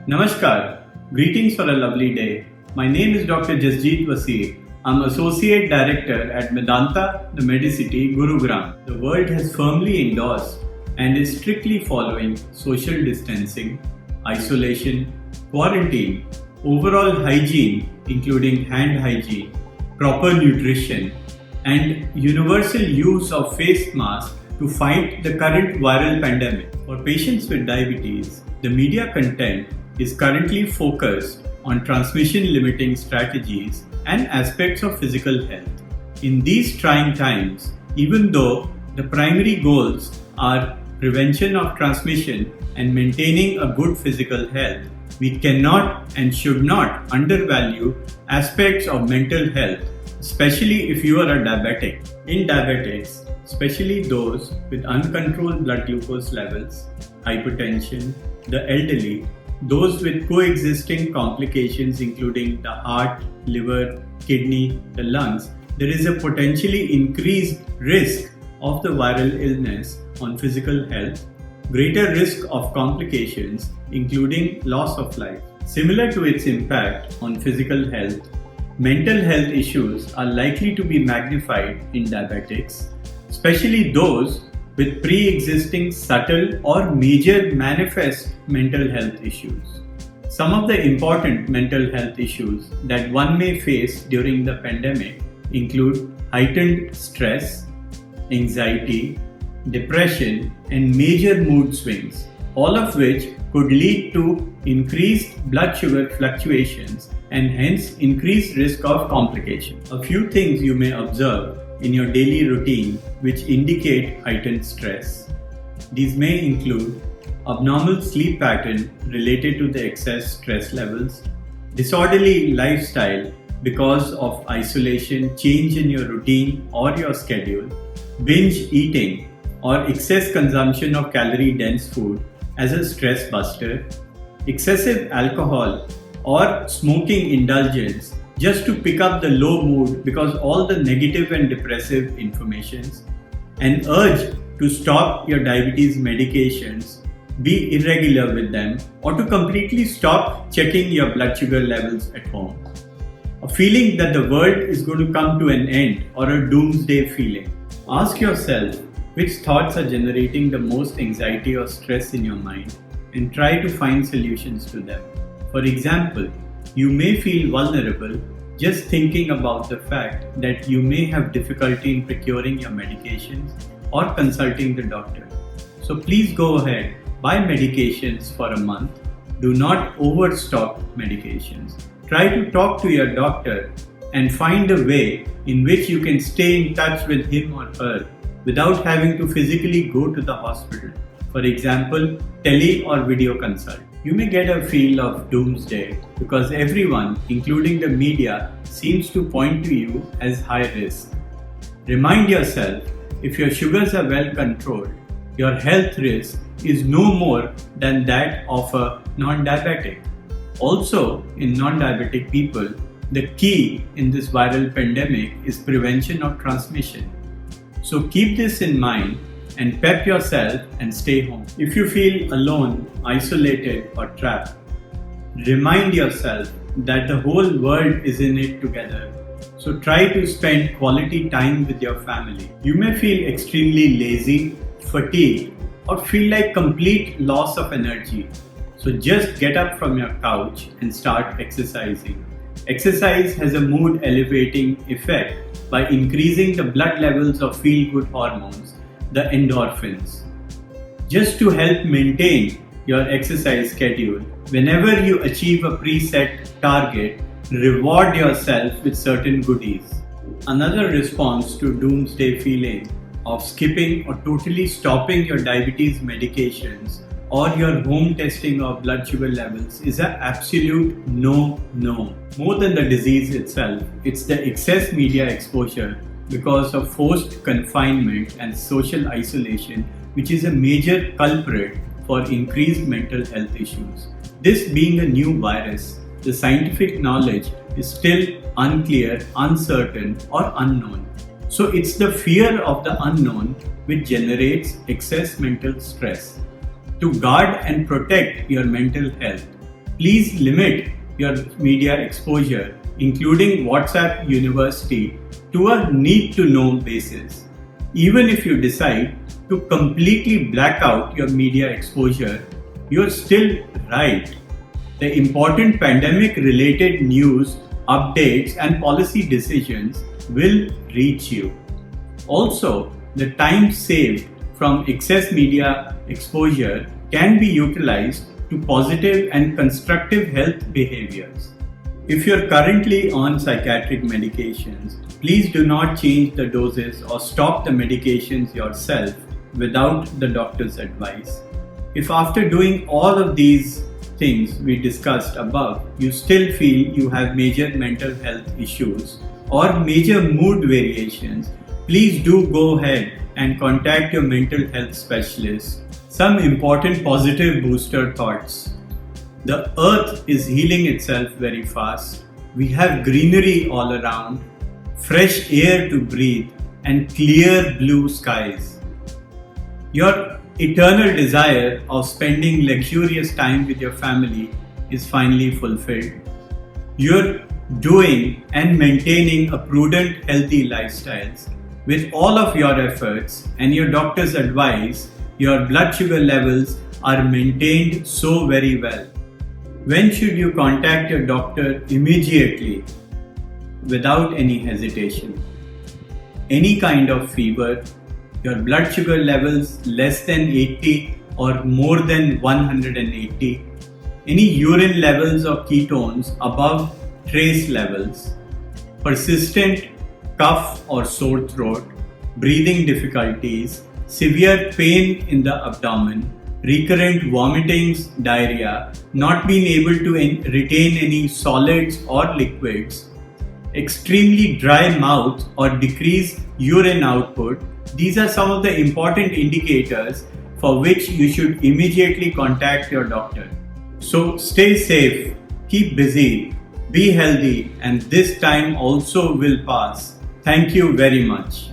Namaskar. Greetings for a lovely day. My name is Dr. Jasjeet Wasir. I'm Associate Director at Medanta, the Medicity, Gurugram. The world has firmly endorsed and is strictly following social distancing, isolation, quarantine, overall hygiene, including hand hygiene, proper nutrition, and universal use of face masks to fight the current viral pandemic. For patients with diabetes, the media content is currently focused on transmission limiting strategies and aspects of physical health. In these trying times, even though the primary goals are prevention of transmission and maintaining a good physical health, we cannot and should not undervalue aspects of mental health, especially if you are a diabetic. In diabetics, especially those with uncontrolled blood glucose levels, hypertension, the elderly, those with coexisting complications including the heart, liver, kidney, the lungs, there is a potentially increased risk of the viral illness on physical health, greater risk of complications including loss of life. Similar to its impact on physical health, mental health issues are likely to be magnified in diabetics, especially those with pre-existing subtle or major manifest mental health issues. Some of the important mental health issues that one may face during the pandemic include heightened stress, anxiety, depression, and major mood swings, all of which could lead to increased blood sugar fluctuations and hence increased risk of complications. A few things you may observe in your daily routine which indicate heightened stress. These may include abnormal sleep pattern related to the excess stress levels, disorderly lifestyle because of isolation, change in your routine or your schedule, binge eating or excess consumption of calorie-dense food as a stress buster, excessive alcohol or smoking indulgence just to pick up the low mood because all the negative and depressive informations, an urge to stop your diabetes medications, be irregular with them, or to completely stop checking your blood sugar levels at home. A feeling that the world is going to come to an end or a doomsday feeling. Ask yourself which thoughts are generating the most anxiety or stress in your mind and try to find solutions to them. For example, you may feel vulnerable just thinking about the fact that you may have difficulty in procuring your medications or consulting the doctor. So please go ahead, buy medications for a month. Do not overstock medications. Try to talk to your doctor and find a way in which you can stay in touch with him or her without having to physically go to the hospital. For example, tele or video consult. You may get a feel of doomsday because everyone, including the media, seems to point to you as high risk. Remind yourself, if your sugars are well controlled, your health risk is no more than that of a non-diabetic. Also, in non-diabetic people, the key in this viral pandemic is prevention of transmission. So keep this in mind and pep yourself and stay home. If you feel alone, isolated, or trapped, remind yourself that the whole world is in it together. So try to spend quality time with your family. You may feel extremely lazy, fatigued, or feel like complete loss of energy. So just get up from your couch and start exercising. Exercise has a mood elevating effect by increasing the blood levels of feel-good hormones, the endorphins. Just to help maintain your exercise schedule, whenever you achieve a preset target, reward yourself with certain goodies. Another response to doomsday feeling of skipping or totally stopping your diabetes medications or your home testing of blood sugar levels is an absolute no. More than the disease itself, it's the excess media exposure because of forced confinement and social isolation which is a major culprit for increased mental health issues. This being a new virus, the scientific knowledge is still unclear, uncertain, or unknown. So it's the fear of the unknown which generates excess mental stress. To guard and protect your mental health, Please limit your media exposure, including WhatsApp University, to a need-to-know basis. Even if you decide to completely black out your media exposure, you're still right. The important pandemic-related news, updates, and policy decisions will reach you. Also, the time saved from excess media exposure can be utilized to positive and constructive health behaviors. If you're currently on psychiatric medications, please do not change the doses or stop the medications yourself without the doctor's advice. If after doing all of these things we discussed above, you still feel you have major mental health issues or major mood variations, please do go ahead and contact your mental health specialist. Some important positive booster thoughts. The earth is healing itself very fast. We have greenery all around, fresh air to breathe, and clear blue skies. Your eternal desire of spending luxurious time with your family is finally fulfilled. You're doing and maintaining a prudent, healthy lifestyles. With all of your efforts and your doctor's advice, your blood sugar levels are maintained so very well. When should you contact your doctor? Immediately, without any hesitation. Any kind of fever, your blood sugar levels less than 80 or more than 180, any urine levels of ketones above trace levels, persistent cough or sore throat, breathing difficulties, severe pain in the abdomen, recurrent vomitings, diarrhea, not being able to retain any solids or liquids, extremely dry mouth or decreased urine output. These are some of the important indicators for which you should immediately contact your doctor. So stay safe, keep busy, be healthy, and this time also will pass. Thank you very much.